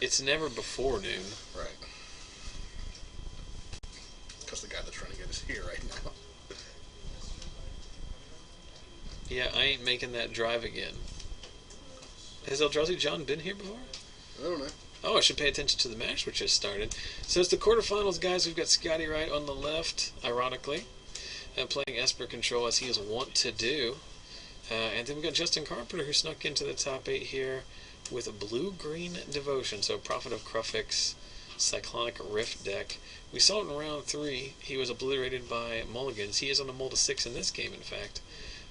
It's never before noon. Right. Because the guy that's running it is here right now. Yeah, I ain't making that drive again. Has Eldrazi John been here before? I don't know. Oh, I should pay attention to the match which just started. So it's the quarterfinals, guys. We've got Scotty Wright on the left, ironically, playing Esper control as he is wont to do. And then we've got Justin Carpenter, who snuck into the top 8 here with a blue-green devotion. So Prophet of Krufix, Cyclonic Rift deck. We saw it in round 3. He was obliterated by Mulligans. He is on a mull to 6 in this game, in fact.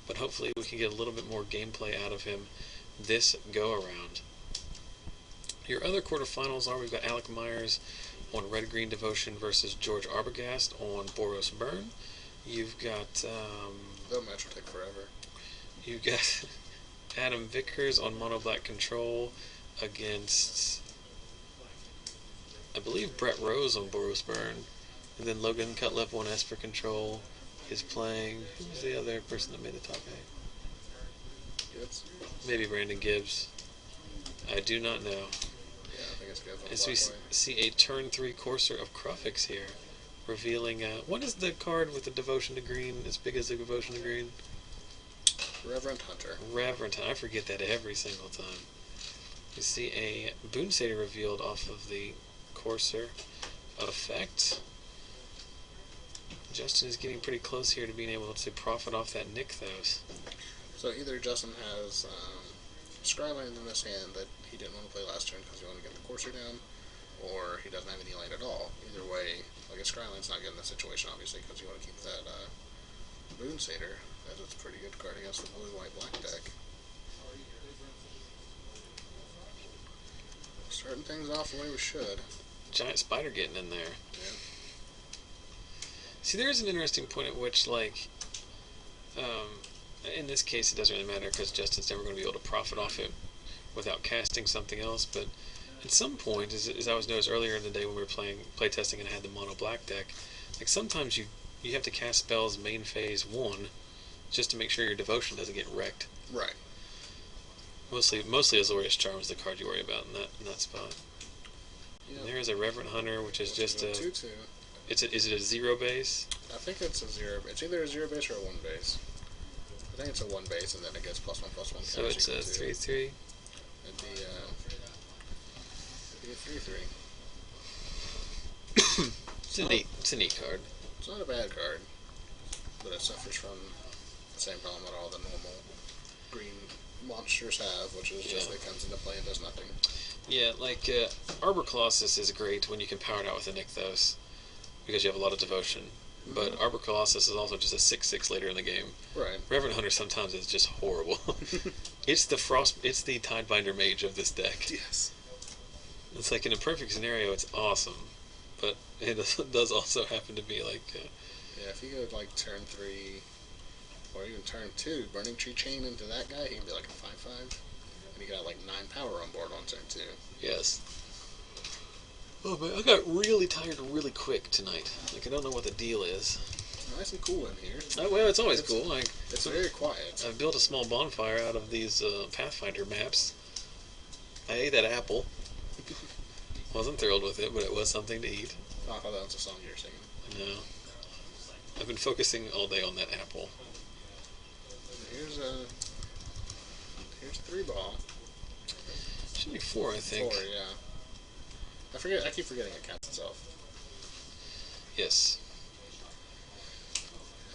But hopefully we can get a little bit more gameplay out of him this go-around. Your other quarterfinals are, we've got Alec Myers on Red-Green Devotion versus George Arbogast on Boros Burn. You've got... that match will take forever. You've got Adam Vickers on Mono Black Control against, I believe, Brett Rose on Boros Burn. And then Logan Cutlev on Esper Control is playing... Who was the other person that made the top 8? Gibbs? Maybe Brandon Gibbs. I do not know. Yeah, I think it's Gibbs on As we see a turn 3 Courser of Krufix here, revealing... what is the card with the Devotion to Green, as big as the Devotion to Green? Reverend Hunter. Reverend Hunter. I forget that every single time. You see a Boon Satyr revealed off of the Courser effect. Justin is getting pretty close here to being able to profit off that Nykthos. So either Justin has Scryland in his hand that he didn't want to play last turn because he wanted to get the Courser down, or he doesn't have any land at all. Either way, like a Scryland's not good in this situation, obviously, because you want to keep that Boon Satyr, as it's a pretty good card against the blue-white-black deck. Starting things off the way we should. Giant spider getting in there. Yeah. See, there's an interesting point at which, like, in this case, it doesn't really matter because Justin's never going to be able to profit off it without casting something else. But at some point, as I was noticed earlier in the day when we were playtesting and I had the mono black deck, like sometimes you have to cast spells main phase 1 just to make sure your devotion doesn't get wrecked. Right. Mostly Azorius Charm is the card you worry about in that spot. Yep. And there is a Reverend Hunter, which is just a 2/2. Is it a 0 base? I think it's a 0. It's either a 0 base or a 1 base. I think it's a 1 base, and then it gets +1/+1. So it's a 3/3. It'd be a 3/3. It's a neat card. It's not a bad card, but it suffers from the same problem that all the normal green monsters have, which is just it comes into play and does nothing. Yeah, like Arbor Colossus is great when you can power it out with a Nykthos, because you have a lot of devotion. But Arbor Colossus is also just a 6/6 later in the game. Right. Reverend Hunter sometimes is just horrible. It's the Tidebinder Mage of this deck. Yes. It's like in a perfect scenario, it's awesome, but it does also happen to be like. Yeah, if you go like turn 3, or even turn 2, Burning Tree Chain into that guy, he can be like a 5/5, and he got like 9 power on board on turn 2. Yes. Oh man, I got really tired really quick tonight. Like I don't know what the deal is. It's nice and cool in here. Well, it's always cool. Like it's very quiet. I've built a small bonfire out of these Pathfinder maps. I ate that apple. Wasn't thrilled with it, but it was something to eat. Oh, I thought that was a song you were singing. No. I've been focusing all day on that apple. Here's a 3-ball. Should be 4, I think. 4, yeah. I keep forgetting it counts itself. Yes.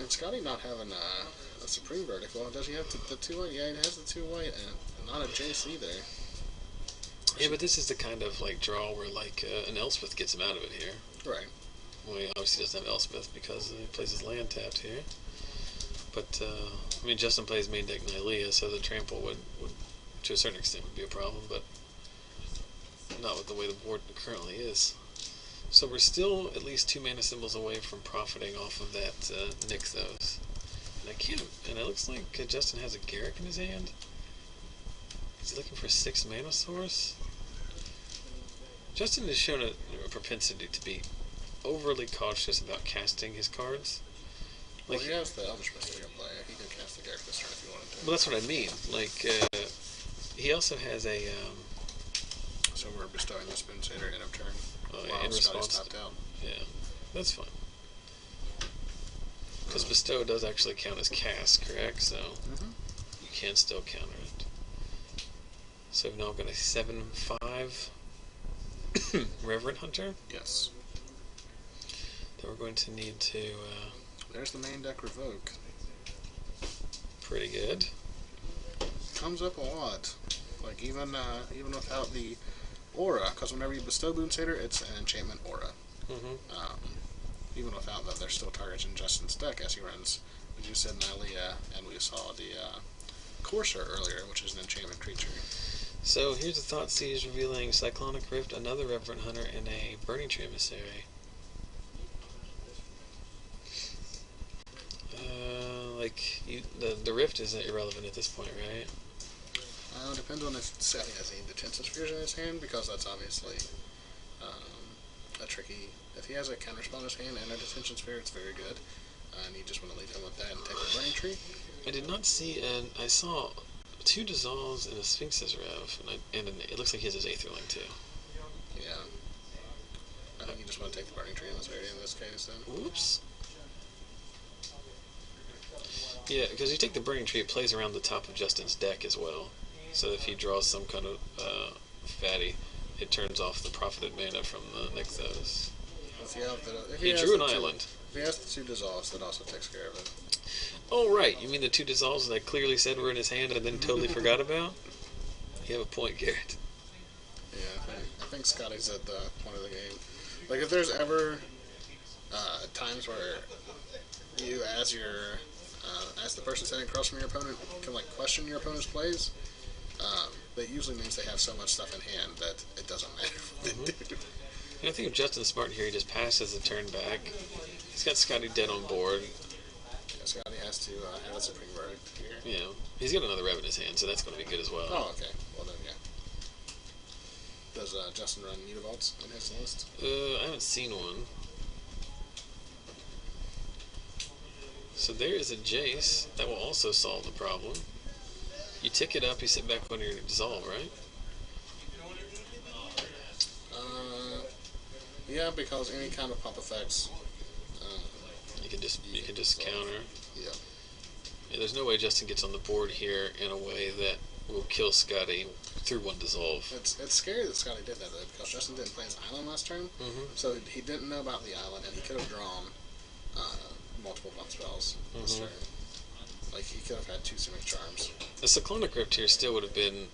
And Scotty not having a Supreme Vertical, does he have the 2 white? Yeah, he has the 2 white, and not a Jace either. Yeah, but this is the kind of like draw where like an Elspeth gets him out of it here. Right. Well, he obviously doesn't have Elspeth because he plays his land tapped here. But I mean, Justin plays main deck Nylea, so the trample would to a certain extent would be a problem, but not with the way the board currently is. So we're still at least 2 mana symbols away from profiting off of that Nykthos. And I can't. And it looks like Justin has a Garrick in his hand. Is he looking for a 6 mana source? Justin has shown a propensity to be overly cautious about casting his cards. Like, well, he has the Eldritch Mystery in play. He can cast the Garrick this turn if he wanted to. Well, that's what I mean. Like, he also has a So we're bestowing the Spoon Satyr end of turn in response. tapped out. Yeah, that's fine. Because bestow does actually count as cast, correct? So you can still counter it. So we've now got a 7/5 Reverend Hunter. Yes. That we're going to need to. There's the main deck Revoke. Pretty good. Comes up a lot. Like even without the aura, because whenever you bestow Boon Satyr, it's an enchantment aura. Even without that, there's still targets in Justin's deck as he runs, as you said, Nylea, and we saw the Courser earlier, which is an enchantment creature. So here's the Thoughtseize revealing Cyclonic Rift, another Reverend Hunter, and a Burning Tree Emissary. The Rift is irrelevant at this point, right? Depends on if Sally has any Detention Spheres in his hand, because that's obviously a tricky. If he has a counterspell in his hand and a Detention Sphere, it's very good. And you just want to leave him with that and take the Burning Tree. I did not see, and I saw 2 Dissolves and a Sphinx's Rev, and it looks like he has his Aetherling too. Yeah. I think you just want to take the Burning Tree in this case, then. Whoops. Yeah, because you take the Burning Tree, it plays around the top of Justin's deck as well. So if he draws some kind of fatty, it turns off the profited mana from the Nixos. He drew an island. If he has the 2 Dissolves, that also takes care of it. Oh, right. You mean the 2 Dissolves that I clearly said were in his hand and then totally forgot about? You have a point, Garrett. Yeah, I think Scotty's at the point of the game. Like, if there's ever times where you, as the person sitting across from your opponent, can question your opponent's plays, that usually means they have so much stuff in hand that it doesn't matter what they do. And I think if Justin's smart here, he just passes the turn back. He's got Scotty dead on board. Yeah, Scotty has to have a Supreme Verdict here. Yeah, he's got another Rev in his hand, so that's going to be good as well. Oh, okay. Well then, yeah. Does Justin run Mutavaults in his list? I haven't seen one. So there is a Jace that will also solve the problem. You tick it up, you sit back on your Dissolve, right? Yeah, because any kind of pump effects, you can just counter. Yeah. Yeah. There's no way Justin gets on the board here in a way that will kill Scotty through 1 Dissolve. It's scary that Scotty did that though, because Justin didn't play his island last turn, so he didn't know about the island, and he could have drawn multiple pump spells this turn. Like, he could have had 2 Simic Charms. The Cyclonic Rift here still would have been,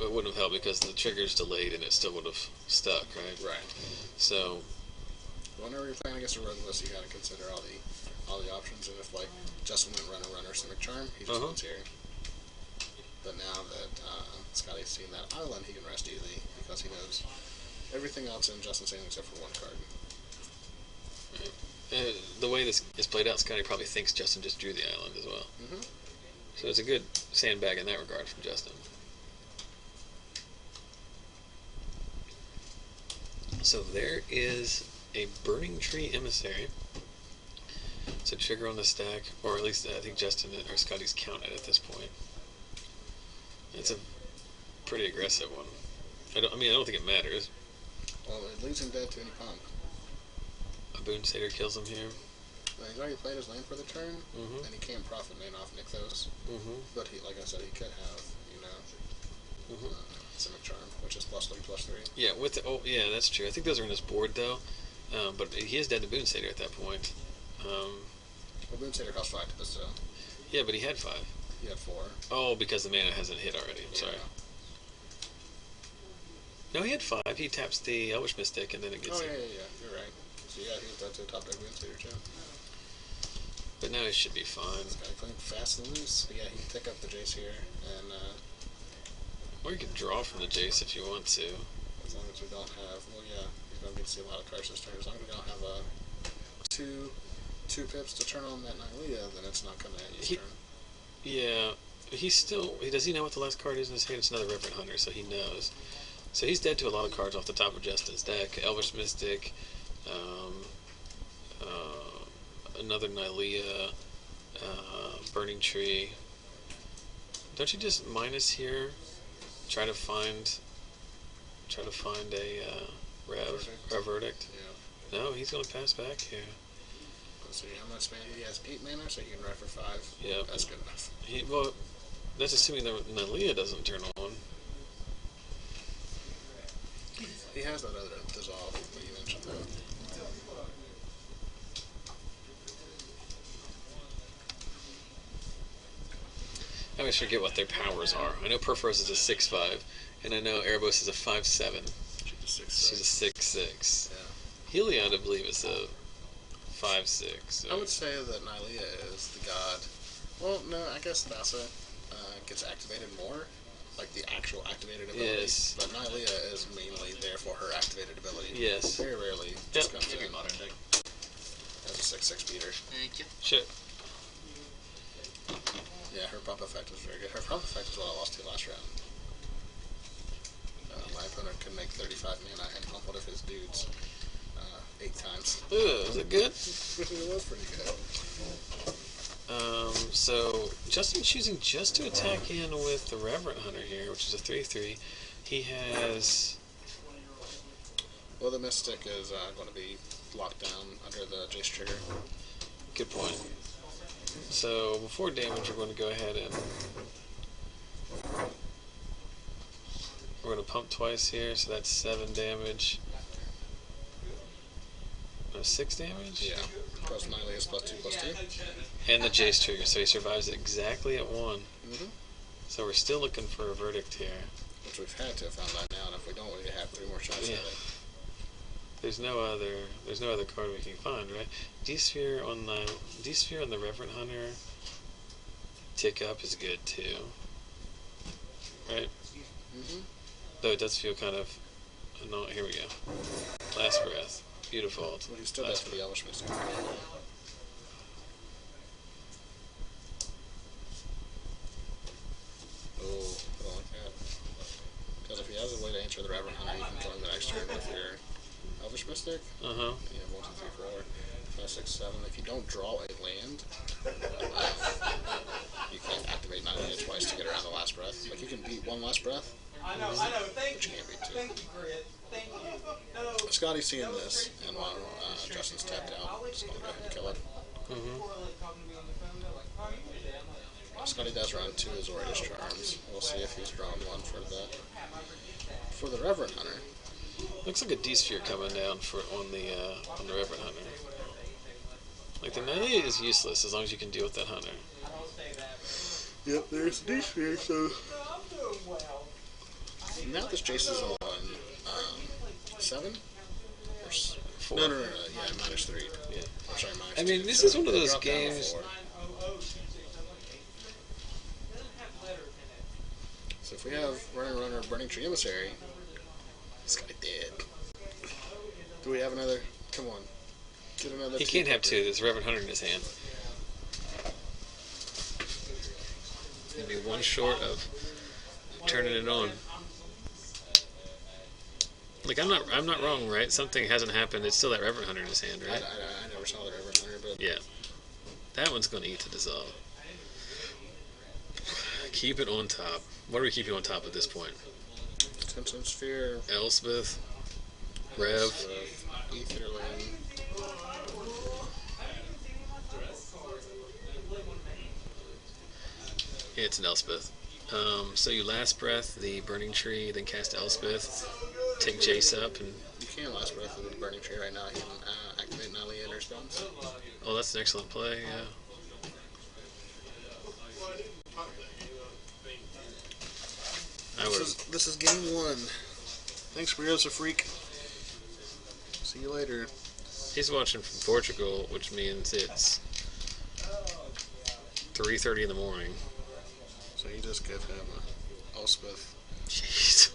it wouldn't have helped because the trigger's delayed and it still would have stuck, right? Right. So, whenever you're playing against a rogue list, you got to consider all the options. And if Justin went runner Simic Charm, he just wins here. But now that Scotty's seen that island, he can rest easy because he knows everything else in Justin's hand except for 1 card. Right. The way this is played out, Scotty probably thinks Justin just drew the island as well. So it's a good sandbag in that regard from Justin. So there is a Burning Tree Emissary. It's a trigger on the stack, or at least I think Justin or Scotty's counted at this point. It's a pretty aggressive one. I don't think it matters. Well, it leaves him dead to any pump. A Boon Satyr kills him here. Well, he's already played his land for the turn, and he can't profit main off Nixos. But he, like I said, he could have, Simic Charm, which is +3/+3. Yeah, that's true. I think those are in his board though. But he is dead to Boon Satyr at that point. Well, Boon Satyr costs 5 to bestow. Yeah, but he had 5. He had 4. Oh, because the mana hasn't hit already. I'm sorry. No, he had 5. He taps the Elvish Mystic and then it gets. Oh yeah. You're right. So yeah, he was dead to the top deck Boon Satyr too. But now he should be fine. This guy playing fast and loose. So yeah, he can pick up the Jace here, and or you can draw from the Jace if you want to. As long as we don't have, he's going to get to see a lot of cards this turn. As long as we don't have two pips to turn on that Nylea, then it's not going to end this turn. Yeah, does he know what the last card is in his hand? It's another Reverend Hunter, so he knows. So he's dead to a lot of cards off the top of Justin's deck. Elvish Mystic, another Nylea, Burning Tree. Don't you just minus here? Try to find Try to find a verdict. Yeah. No, he's going to pass back here. Let's see how much mana he has. 8 mana, so he can ride for 5. Yeah, that's good enough. Well, that's assuming that Nylea doesn't turn on. He has that other dissolve that you mentioned though. I always forget what their powers are. I know Perforos is a 6/5, and I know Erebos is a 5/7. She's a 6/6. Yeah. Heliod, I believe, is a 5/6. I would say that Nylea is the god. Well, no, I guess Thassa gets activated more, like the actual activated ability. Yes. But Nylea is mainly there for her activated ability. Yes. Very rarely just comes in as a 6/6 beater. Thank you. Sure. Yeah, her bump effect was very good. Her bump effect is what I lost to last round. My opponent could make 35 mana and pump one of his dudes 8 times. Ooh, was it good? It was pretty good. So Justin choosing just to attack in with the Reverend Hunter here, which is a 3/3. He has... Well, the Mystic is going to be locked down under the Jace trigger. Good point. So before damage, we're going to go ahead and we're going to pump twice here, so that's 7 damage. No, 6 damage? Yeah. Plus Nylea is +2/+2. And the Jace trigger, so he survives exactly at 1. Mm-hmm. So we're still looking for a verdict here. Which we've had to have found by now, and if we don't, we have 3 more shots Yeah. at it. There's no other card we can find, right? D-Sphere on the Reverend Hunter. Tick up is good too, right? Mm-hmm. Though it does feel kind of annoying. Here we go. Last breath. Beautiful. Well, he still does for the Elvish Mystic. Oh, I don't like that. Because if he has a way to answer the Reverend Hunter, you can kill him the next turn with your Elvish Mystic. Uh-huh. You have 1, 2, 3, 4, 5, 6, 7. If you don't draw a land, you can't activate Nylea twice to get around the last breath. Like, you can beat 1 last breath, but you can't beat 2. Scotty's seeing this, and while Justin's tapped out, just going to go ahead and kill it. Mm-hmm. Scotty does run 2 Azorius Charms. We'll see if he's drawn 1 for the Reverend Hunter. Looks like a D-Sphere coming down on the Reverend Hunter. Like, the Nylea is useless as long as you can deal with that Hunter. Yep, there's D-Sphere, so... Now this Jace is on 7? Or 4. No, yeah, -3. Yeah. Or sorry, -2. I mean, this is one of those Drop down to games... 4. So if we have Runner, Burning Tree Emissary, this guy dead. Do we have another? Come on. Get another. He can't have 2. There's Reverend Hunter in his hand. He'd be 1 short of turning it on. Like, I'm not wrong, right? Something hasn't happened. It's still that Reverend Hunter in his hand, right? I never saw the Reverend Hunter, but... Yeah. That one's going to eat the dissolve. Keep it on top. What are we keeping on top at this point? Tempting Sphere. Elspeth. Rev. Etherling. Yeah, it's an Elspeth. So you last breath the Burning Tree, then cast Elspeth, take Jace up, and... You can last breath with the Burning Tree right now. You can activate Nylea in her spells. Oh, that's an excellent play, yeah. This is game 1. Thanks, Briosa Freak. See you later. He's watching from Portugal, which means it's 3:30 in the morning. So you just give him Elspeth. Jeez.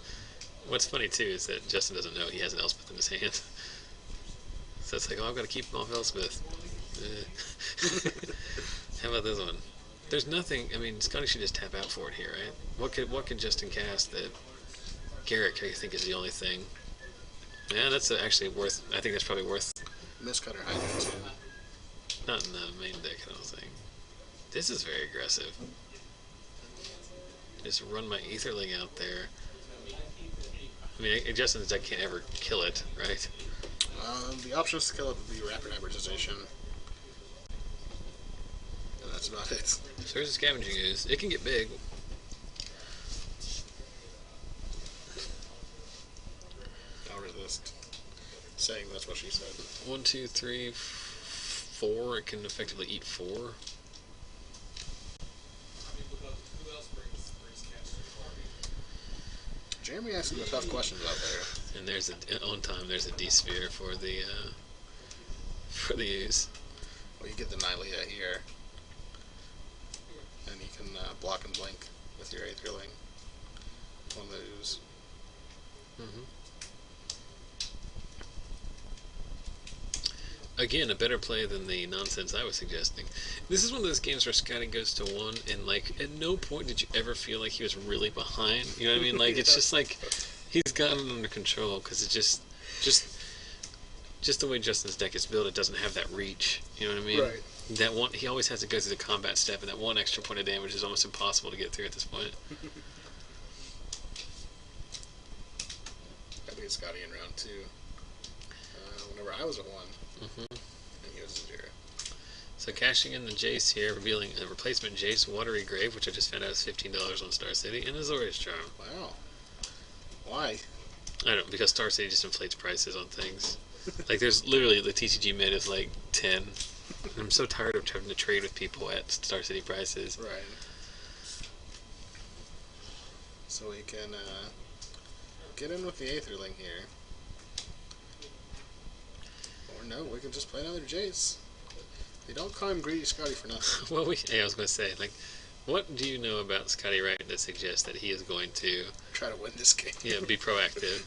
What's funny, too, is that Justin doesn't know he has an Elspeth in his hand. So it's like, oh, I've got to keep him off Elspeth. How about this one? There's nothing... I mean, Scotty should just tap out for it here, right? What could Justin cast that Garrett, I think, is the only thing? Yeah, that's actually worth... I think that's probably worth... Mistcutter Hydra, too. Not in the main deck, I don't think. This is very aggressive. Just run my Etherling out there. mean, Justin's deck can't ever kill it, right? The options to kill it would be rapid hybridization, and that's about it. So there's a scavenging ooze. It can get big. I'll resist saying that's what she said. 1, 2, 3, 4. It can effectively eat 4. Jeremy asking the tough questions out there. And there's there's a D sphere for the ooze. Well, you get the Nylea here, and you can block and blink with your Aetherling on the ooze. Again, a better play than the nonsense I was suggesting. This is one of those games where Scotty goes to 1, and like at no point did you ever feel like he was really behind. You know what I mean? Like it's just like he's gotten it under control because it's just the way Justin's deck is built. It doesn't have that reach. You know what I mean? Right. That one, he always has to go through the combat step, and that one extra point of damage is almost impossible to get through at this point. I beat Scotty in round 2. Whenever I was at 1. And he was at 0. So cashing in the Jace here, revealing a replacement Jace Watery Grave, which I just found out is $15 on Star City, and Azorius Charm. Wow. Why? I don't know, because Star City just inflates prices on things. Like there's literally the TCG mid is like 10. And I'm so tired of having to trade with people at Star City prices. Right. So we can get in with the Aetherling here. Or no, we can just play another Jace. They don't call him Greedy Scotty for nothing. Well, I was going to say, like, what do you know about Scotty Wright that suggests that he is going to try to win this game? Yeah, be proactive.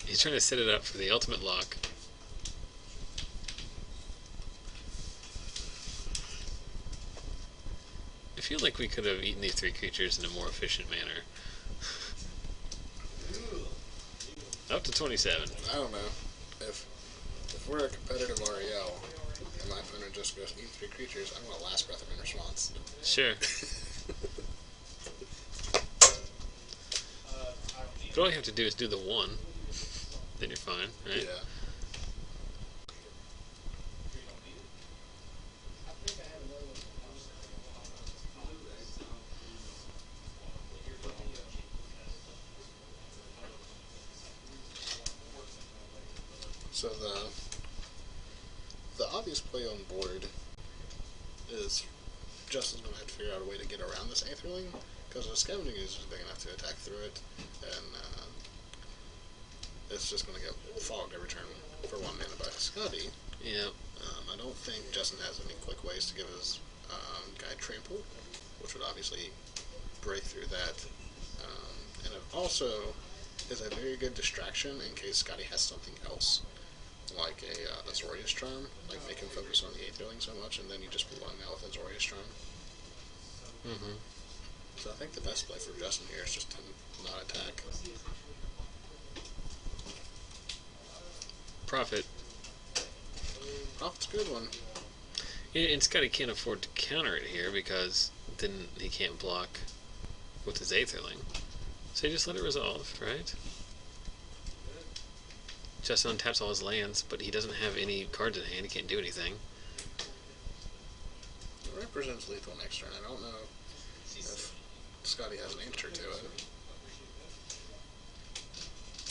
He's trying to set it up for the ultimate lock. I feel like we could have eaten these 3 creatures in a more efficient manner. Up to 27. I don't know. If we're a competitive REL, and my opponent just goes eat 3 creatures, I want a last breath in response. Sure. But all you have to do is do the 1. Then you're fine, right? Yeah. So the obvious play on board is Justin's going to have to figure out a way to get around this Aetherling, because the Scavenging is big enough to attack through it, and it's just going to get fogged every turn for 1 mana by Scotty. Yeah. I don't think Justin has any quick ways to give his guy Trample, which would obviously break through that. And it also is a very good distraction in case Scotty has something else, like a Azorius Charm, like make him focus on the Aetherling so much, and then you just blow him out with Azorius Charm. So I think the best play for Justin here is just to not attack. Profit. Profit's a good one. Yeah, and Scotty can't afford to counter it here because then he can't block with his Aetherling. So you just let it resolve, right? Justin untaps all his lands, but he doesn't have any cards in hand. He can't do anything. It represents lethal next turn. I don't know if Scotty has an answer to it.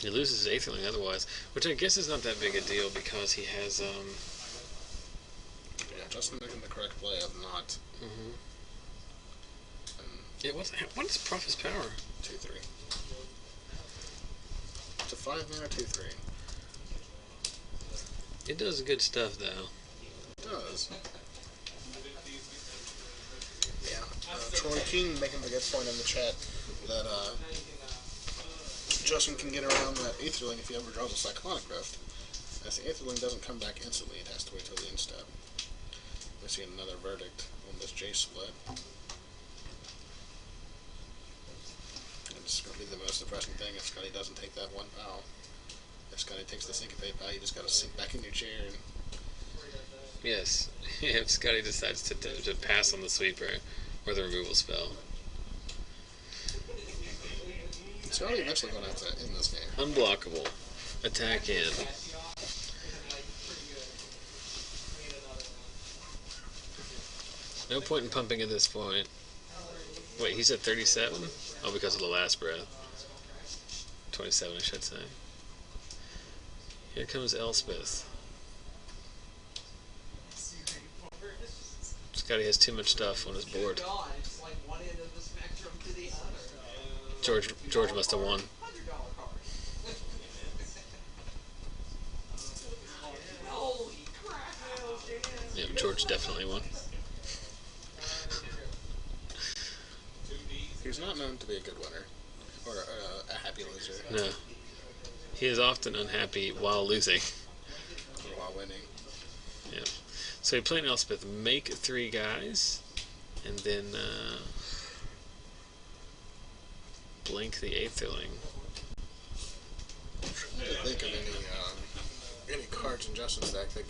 He loses his Aetherling otherwise, which I guess is not that big a deal because he has, Yeah, Justin making the correct play of not. Yeah, what is Prophet's power? 2/3. It's a 5 mana 2/3. It does good stuff, though. It does. Yeah. Troy King making the good point in the chat that Justin can get around that Aetherling if he ever draws a Cyclonic Rift. As the Aetherling doesn't come back instantly, it has to wait till the end step. We see another verdict on this J split. And it's going to be the most depressing thing if Scotty doesn't take that 1 POW. If Scotty takes the Syncopate POW, you just got to sink back in your chair. And Yes. If Scotty decides to pass on the sweeper or the removal spell. Scotty eventually going to have to end this game. Unblockable. Attack in. No point in pumping at this point. Wait, he's at 37? Oh, because of the last breath. 27, I should say. Here comes Elspeth. Scotty has too much stuff on his board. George must have won. Yeah, George definitely won. He's not known to be a good winner. Or a happy loser. No. He is often unhappy while losing. Or while winning. Yeah. So he played Elspeth, make 3 guys, and then blink the Aetherling. I'm trying to think of any cards in Justin's deck that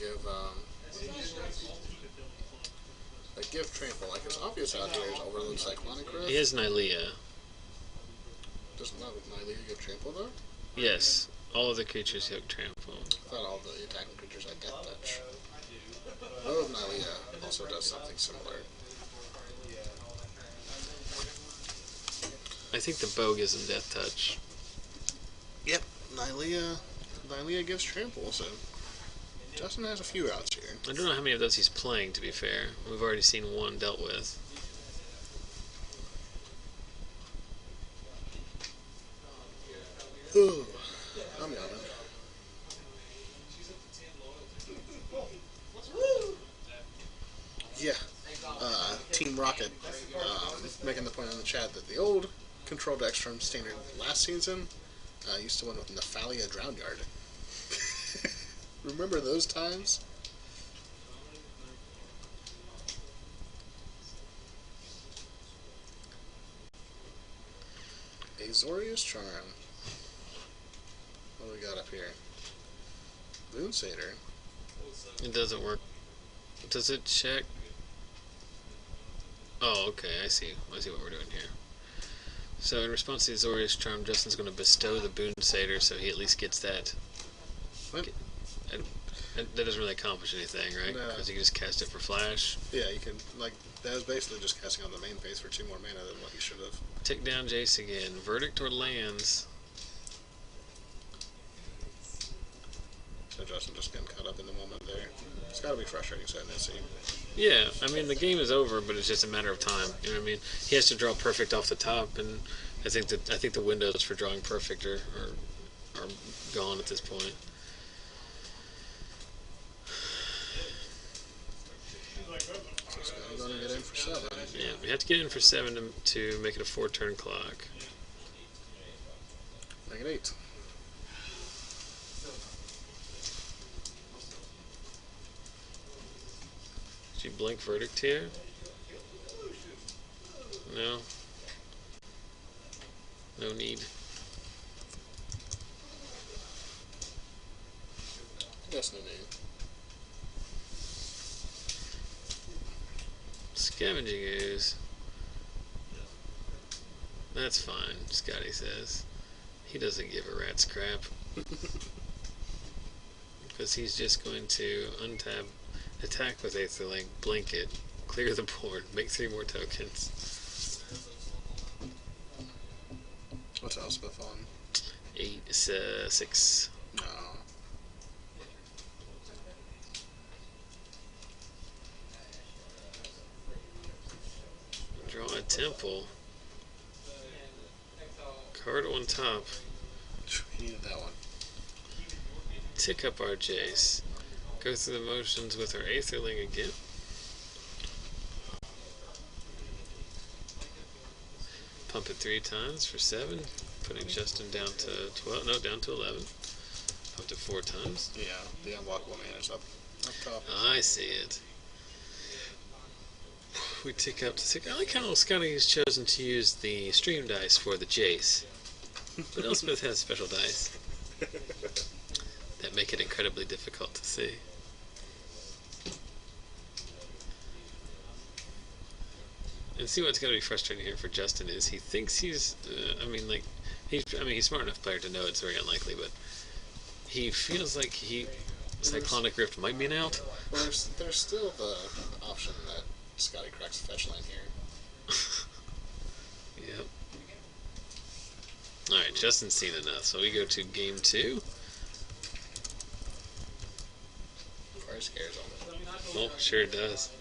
give trample. Like, it's obvious out here is Overload Cyclonic Rift. He has Nylea. Doesn't Nylea give trample though? Yes. All of the creatures have trample. I thought all the attacking creatures had Death Touch. Bow of Nylea also does something similar. I think the bow gives him Death Touch. Yep, Nylea gives trample, so Justin has a few outs here. I don't know how many of those he's playing, to be fair. We've already seen one dealt with. Ooh, I'm yawning. Yeah, Team Rocket making the point in the chat that the old control decks from Standard last season used to win with Nephalia Drownyard. Remember those times? Azorius Charm. What do we got up here? Moon Satyr. It doesn't work. Does it check? Oh, okay, I see what we're doing here. So in response to the Azorius Charm, Justin's going to bestow the Boon Satyr, so he at least gets that. What? That doesn't really accomplish anything, right? No. Because you can just cast it for flash. Yeah, you can, like, that was basically just casting on the main phase for 2 more mana than what you should have. Tick down Jace again. Verdict or lands? So Justin just getting caught up in the moment there. It's got to be frustrating setting that scene. Yeah, I mean, the game is over, but it's just a matter of time. You know what I mean? He has to draw perfect off the top, and I think the windows for drawing perfect are gone at this point. So Scotty's going to get in for 7. Yeah, we have to get in for 7 to make it a 4-turn clock. Make it 8. Did you blink Verdict here? No. No need. Yes, no need. Scavenging Ooze. That's fine, Scotty says. He doesn't give a rat's crap. Because he's just going to untap, attack with Aetherling, blink it, clear the board, make 3 more tokens. What's Elspeth on? 6. No. Draw a temple. Card on top. He needed that one. Tick up our Jace. Go through the motions with our Aetherling again. Pump it 3 times for 7. Putting Justin down to 12. No, down to 11. Pumped it 4 times. Yeah, the unblockable man is up top. I see it. We tick up to 6. I like how Scotty has chosen to use the stream dice for the Jace. But Elspeth has special dice that make it incredibly difficult to see. And see what's going to be frustrating here for Justin is he thinks he's, he He's smart enough player to know it's very unlikely, but he feels like Cyclonic Rift might be an out. Well, there's still the option that Scotty cracks the fetch line here. Yep. Alright, Justin's seen enough, so we go to game 2. Fire scares on it. Well, sure does.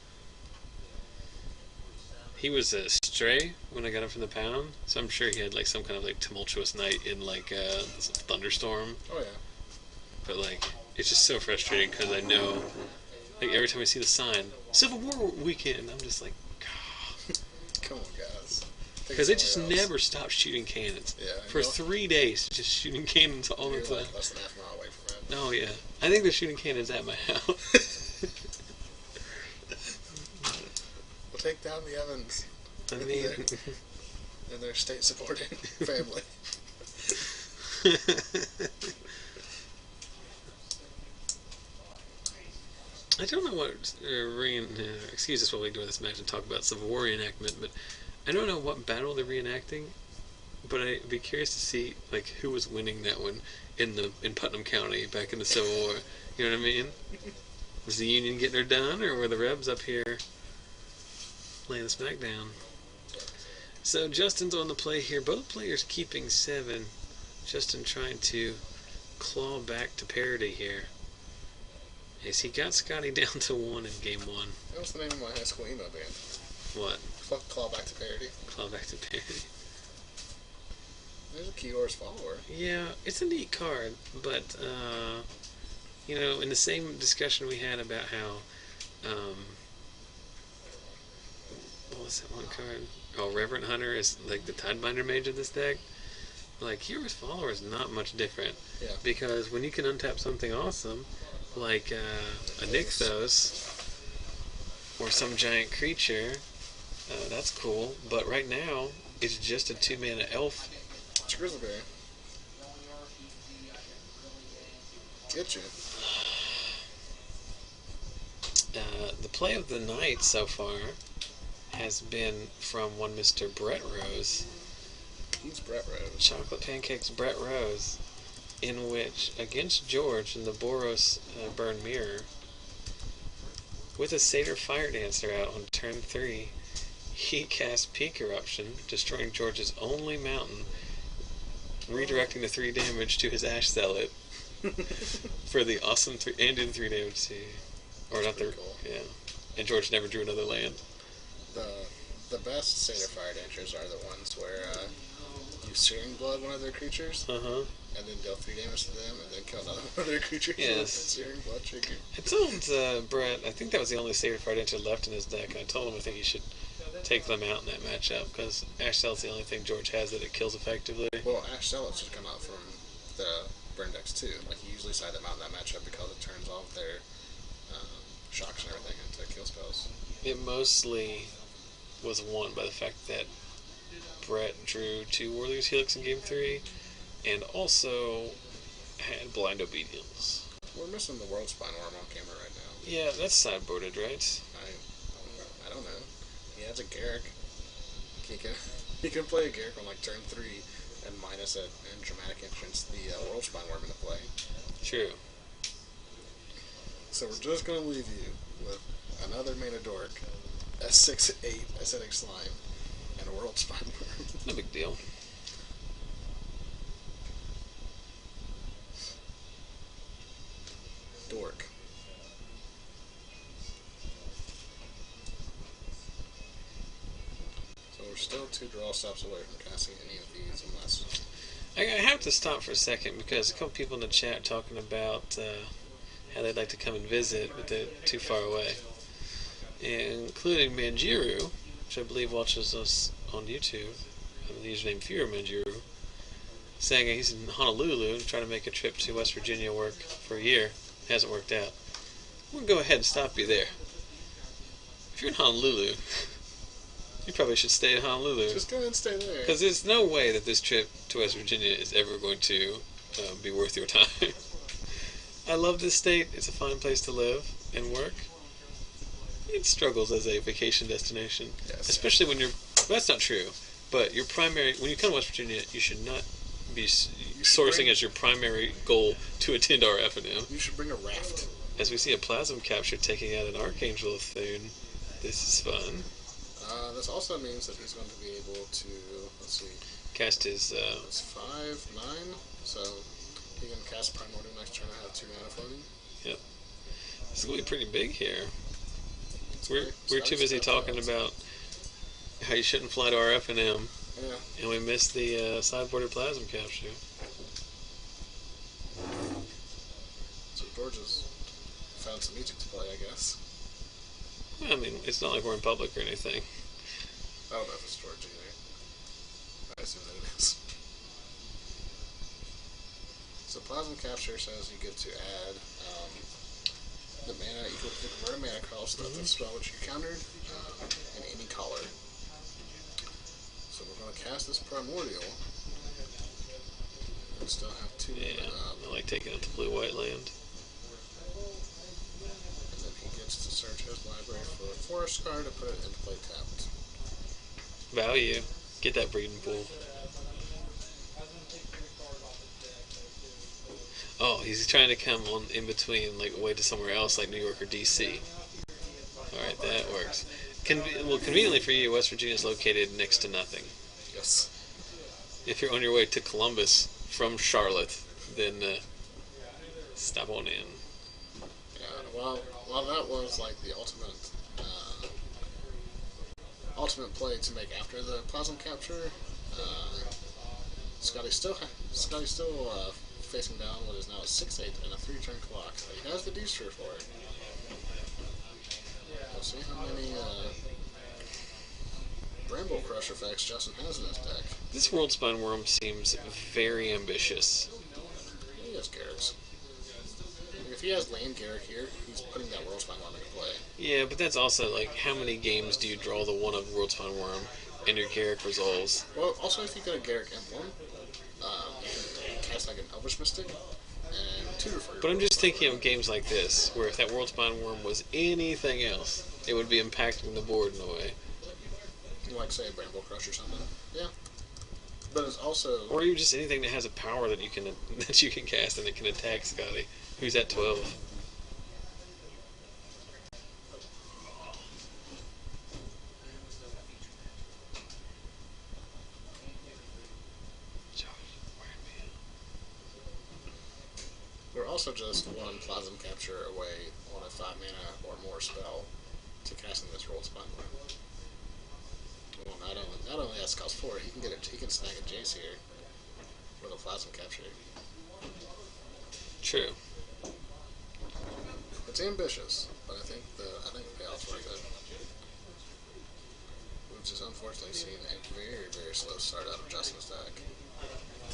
He was a stray when I got him from the pound, so I'm sure he had like some kind of like tumultuous night in like a thunderstorm. Oh yeah. But like, it's just so frustrating because I know, like every time I see the sign, Civil War weekend, I'm just like, God. Come on, guys. Because they just never stop shooting cannons. Yeah. For 3 days, just shooting cannons all the time. Like less than half a mile away from it. Oh yeah, I think they're shooting cannons at my house. We'll take down the Evans. I mean, and their state-supporting family. I don't know what excuse us while we do this match and talk about Civil War reenactment, but I don't know what battle they're reenacting. But I'd be curious to see like who was winning that one in Putnam County back in the Civil War. You know what I mean? Was the Union getting her done, or were the Rebs up here laying the smack down? So Justin's on the play here. Both players keeping 7. Justin trying to claw back to parity here. As he got Scotty down to 1 in game 1. That was the name of my high school emo band. What? Fuck Claw Back to Parody. Claw back to parity. There's a Kior's follower. Yeah, it's a neat card, but you know, in the same discussion we had about how what was that one card? Oh, Reverend Hunter is like the Tidebinder mage of this deck. Like, Kior's follower is not much different. Yeah. Because when you can untap something awesome, like a Nixos or some giant creature, that's cool. But right now, it's just a 2-mana elf. It's a Grizzly Bear. Get you. The play of the night so far has been from one Mr. Brett Rose. He's Brett Rose. Chocolate Pancakes Brett Rose, in which, against George in the Boros Burn Mirror, with a Satyr Fire Dancer out on turn 3, he cast Peak Eruption, destroying George's only mountain, redirecting the 3 damage to his Ash Zealot for the awesome 3 and did 3 damage to, or not the cool. Yeah. And George never drew another land. The best Satyr Fire Dancers are the ones where you Searing Blood one of their creatures, and then deal 3 damage to them, and then kill another one of their creatures. Yes. Searing Blood trigger. I told Brett, I think that was the only Satyr Fire Dancer left in his deck, and I told him I think he should take them out in that matchup, because Ash Zealot's the only thing George has that it kills effectively. Well, Ash Zealots just come out from the burn decks too. Like, you usually side them out in that matchup because it turns off their shocks and everything into kill spells. It mostly was won by the fact that Brett drew 2 Warriors Helix in game 3, and also had Blind Obedience. We're missing the World Spine Worm on camera right now. Yeah, that's sideboarded, right? I don't know. He has a Garrick. He can play a Garrick on like turn 3 and minus it and dramatic entrance the World Spine Worm into play. True. So we're just going to leave you with another Mana Dork, a 6/8 Acidic Slime, and a World Spine Worm. No big deal. Dork. So we're still 2 draw stops away from casting any of these unless... I have to stop for a second because a couple people in the chat are talking about how they'd like to come and visit, but they're too far away. Including Manjiru, which I believe watches us on YouTube, the username Fear Manjiru, saying he's in Honolulu and trying to make a trip to West Virginia work for a year. Hasn't worked out. I'm going to go ahead and stop you there. If you're in Honolulu, you probably should stay in Honolulu. Just go ahead and stay there. Because there's no way that this trip to West Virginia is ever going to be worth your time. I love this state. It's a fine place to live and work. It struggles as a vacation destination. Yes. Especially when you're... Well, that's not true. But your primary... When you come to West Virginia, you should not be sourcing as your primary goal to attend our FNM. You should bring a raft. As we see a Plasm Capture taking out an Archangel of Thune. This is fun. This also means that he's going to be able to, let's see, Cast his. it's 5, 9, so he can cast Primordial next turn and have 2 mana floating. Yep. It's going to be pretty big here. We're too busy talking about how you shouldn't fly to our FNM, and we missed the sideboarded Plasm Capture. So George has found some music to play, I guess. I mean, it's not like we're in public or anything. I don't know if it's George either. I assume that it is. So Plasma Capture says you get to add the mana equal to the converted mana cost of the spell which you countered in any color. So we're going to cast this Primordial. We still have 2 mana up. I like taking out the blue-white land. And then he gets to search his library for a forest card to put it into play tapped. Value. Get that breeding pool. Oh, he's trying to come on in between, like away to somewhere else, like New York or DC. Alright, that works. Well, conveniently for you, West Virginia is located next to nothing. Yes. If you're on your way to Columbus from Charlotte, then stop on in. Yeah, well, that was like the ultimate play to make after the Plasm Capture. Scotty's still facing down what is now a 6/8 and a 3-turn clock. So he has the D-Str for it. We'll see how many Bramble Crush effects Justin has in his deck. This Worldspine Worm seems very ambitious. He has Garrick's. If he has Lane Garrick here, he's putting that Worldspine Worm into play. Yeah, but that's also like, how many games do you draw the one of Worldspine Worm and your Garrick resolves? Well, also if you get a Garrick Emblem, you can cast like an Elvish Mystic and tutor for your But I'm just thinking of games like this, where if that Worldspine Worm was anything else, it would be impacting the board in a way. Like, say, a Bramble Crush or something. Yeah. But it's also... Or even just anything that has a power that you can cast and it can attack Scotty, who's at 12. We're also just one Plasm Capture away on a 5 mana or more spell to casting this Worldspine Worm. Well, not only has cost 4, he can snag a Jace here with a Plasm Capture. True. It's ambitious, but I think the payoff's worth it. We've just unfortunately seen a very, very slow start out of Justin's deck.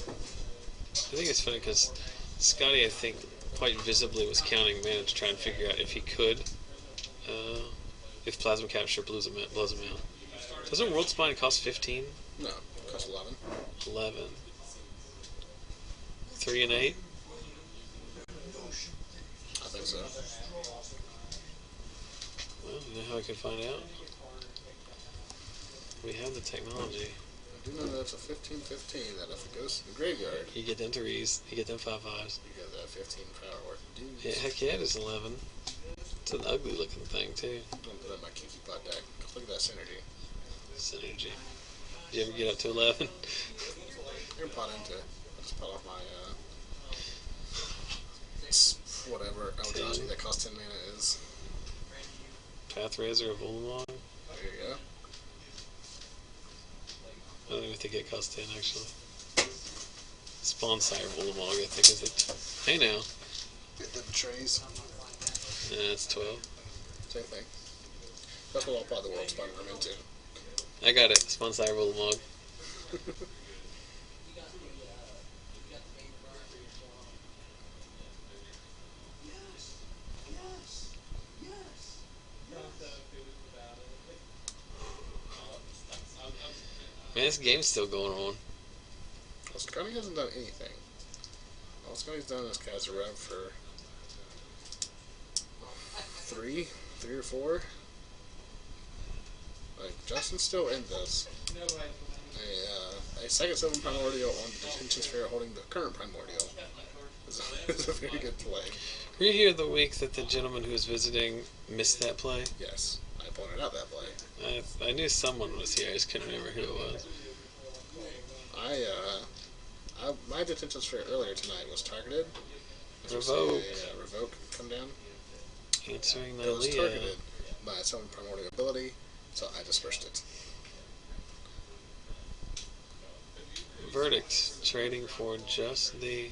I think it's funny because Scotty, I think, quite visibly was counting mana to try and figure out if he could, if Plasma Capture blows him out. Doesn't Worldspine cost 15? No, it costs 11. 11. 3 and 8? I think so. Well, you know how I can find out? We have the technology. I do know that it's a 15/15, that if it goes to the graveyard, You get them 3s, you get them 5/5s. you get that 15 power worth of dudes. Yeah, heck yeah, it is 11. It's an ugly looking thing, too. I'm going to put it in my Kiki Pot deck. Look at that synergy. Synergy. Did you ever get up to 11? You're pot into it. I just pot off my, whatever Eldrazi that costs 10 mana is. Pathrazor of Ulamog? There you go. I don't even think it costs 10, actually. Spawn Sire of Ulamog, I think, is it. Hey now. Get them trays. Yeah, it's 12. Same thing. That's what I'll pot the Worldspine Worm into. I got it. Spawn Sire of Ulamog. Man, this game's still going on. Well, Scotty hasn't done anything. All Scotty's done is cast a rev for 3 or 4. Like, Justin's still in this. a second 7 Primordial on the Detention Sphere holding the current Primordial is a very good play. Were you here the week that the gentleman who was visiting missed that play? Yes, I pointed out that play. I knew someone was here, I just couldn't remember who it was. My Detention Sphere earlier tonight was targeted. Revoke. Revoke come down. Answering the It was targeted by some Primordial ability, so I dispersed it. Verdict. Trading for just the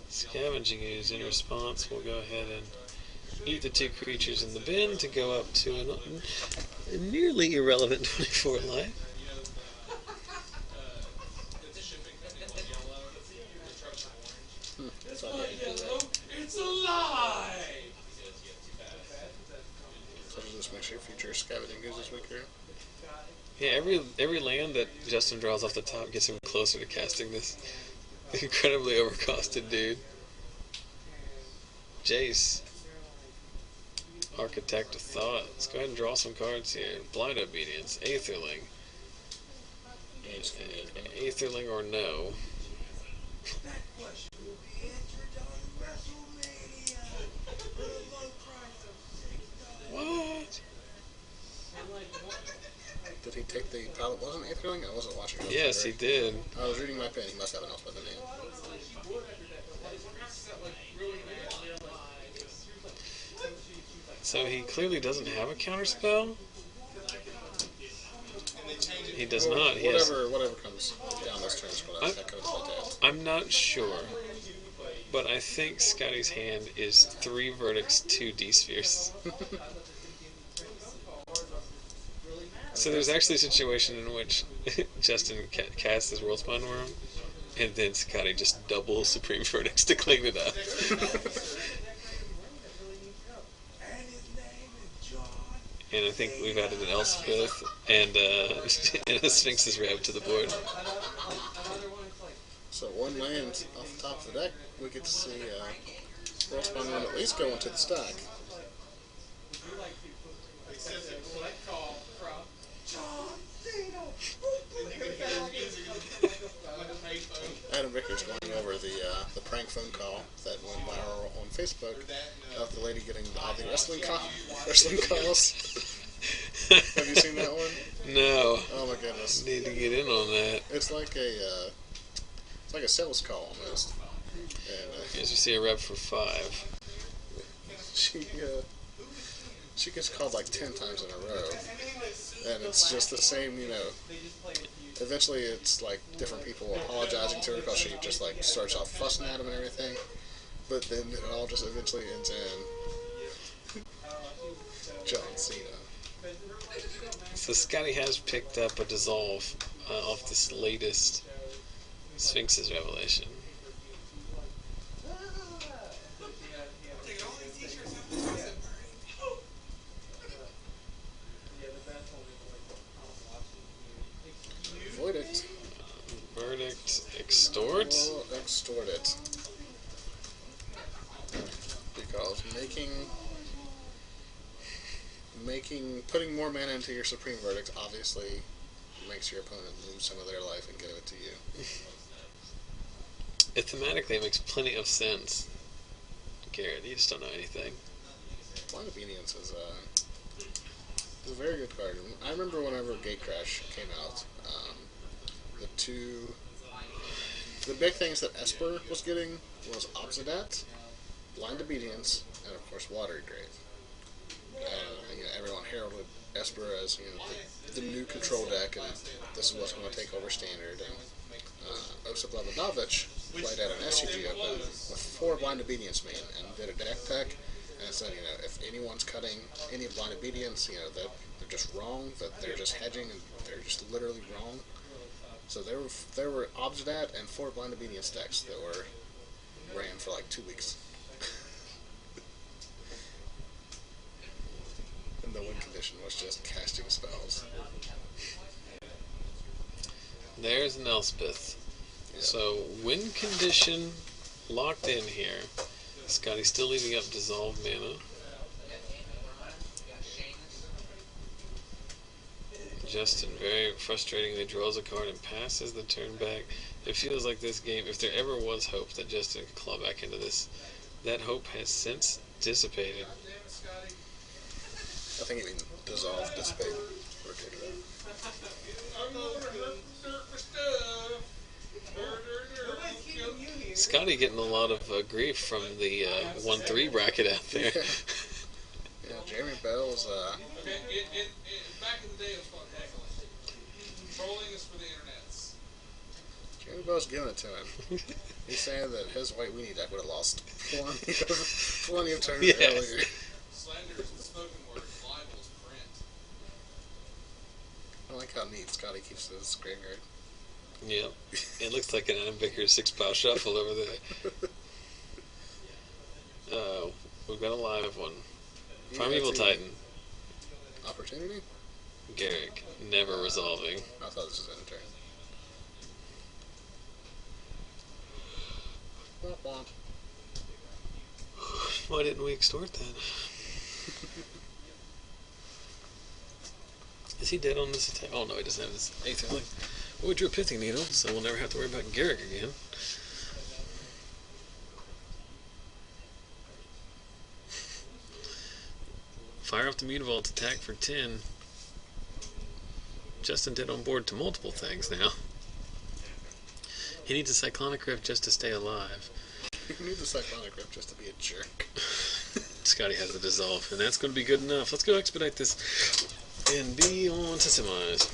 Scavenging Ooze. In response, we'll go ahead and eat the 2 creatures in the bin to go up to a nearly irrelevant 24 life. It's a lie! So just make sure future Scavenging Ooze is weaker. Yeah, every land that Justin draws off the top gets him closer to casting this incredibly overcosted dude. Jace. Architect of Thought. Let's go ahead and draw some cards here. Blind Obedience. Aetherling. Aetherling or no. What? Did he take the pilot? Wasn't Aetherling? I wasn't watching. Yes, he did. I was reading my pen. He must have an Elspeth in name. So he clearly doesn't have a counterspell? He does not. He Whatever comes down this turn is what that comes like that. I'm not sure, but I think Scotty's hand is 3 verdicts, 2 D-spheres. So there's actually a situation in which Justin casts his Worldspine Worm, and then Scotty just doubles Supreme Verdicts to clean it up. And I think we've added an Elspeth and a Sphinx's Rev to the board. So 1 land off the top of the deck, we get to see Worldspine Worm at least go into the stack. Adam Vickers going over the prank phone call that went viral on Facebook of the lady getting all the wrestling calls. Have you seen that one? No. Oh my goodness. Need to get in on that. It's like a sales call almost. And As you see a Rev for 5. she gets called like 10 times in a row, and it's just the same, Eventually, it's like different people apologizing to her because she just like starts off fussing at him and everything, but then it all just eventually ends in John Cena. So Scotty has picked up a Dissolve off this latest Sphinx's Revelation. Verdict. Verdict. Extort? We'll extort it. Because putting more mana into your Supreme Verdict obviously makes your opponent lose some of their life and give it to you. Thematically, it makes plenty of sense. Garrett, you just don't know anything. Blind Obedience is a very good card. I remember whenever Gatecrash came out, the big things that Esper was getting was Obsidat, Blind Obedience, and of course Watery Grave. And everyone heralded Esper as the new control deck, and this is what's going to take over Standard. And Osip Levodovich played at an SCG Open with 4 Blind Obedience main and did a deck tech, and said, if anyone's cutting any Blind Obedience, that they're just wrong, that they're just hedging, and they're just literally wrong. So there were Obsidat and 4 Blind Obedience decks that ran for like 2 weeks. And the win condition was just casting spells. There's an Elspeth. Yep. So, win condition locked in here. Scotty's still leaving up Dissolve mana. Justin very frustratingly draws a card and passes the turn back. It feels like this game, if there ever was hope that Justin could claw back into this, that hope has since dissipated. I think it can dissolve, dissipate, rotate it out. Scotty getting a lot of grief from the 1-3 bracket out there. Yeah, Jeremy Bell's. Back in the day, it was fun. Trolling is for the internets. Jeremy Bell's giving it to him. He's saying that his white weenie deck would have lost plenty of turns earlier. Slander is the spoken word. Libel is print. I like how neat Scotty keeps his graveyard. Yep. It looks like an unambiguous 6-pile shuffle over there. We've got a live one. Primeval Titan. Opportunity? Garrick, never resolving. I thought this was end turn. Womp womp. Why didn't we extort that? Is he dead on this attack? Oh no, he doesn't have his 8th link. Well, we drew a Pithing Needle, so we'll never have to worry about Garrick again. Fire off the Mutavault, attack for 10. Justin dead on board to multiple things now. He needs a Cyclonic Rift just to stay alive. He needs a Cyclonic Rift just to be a jerk. Scotty has the dissolve, and that's going to be good enough. Let's go expedite this and be on to semis.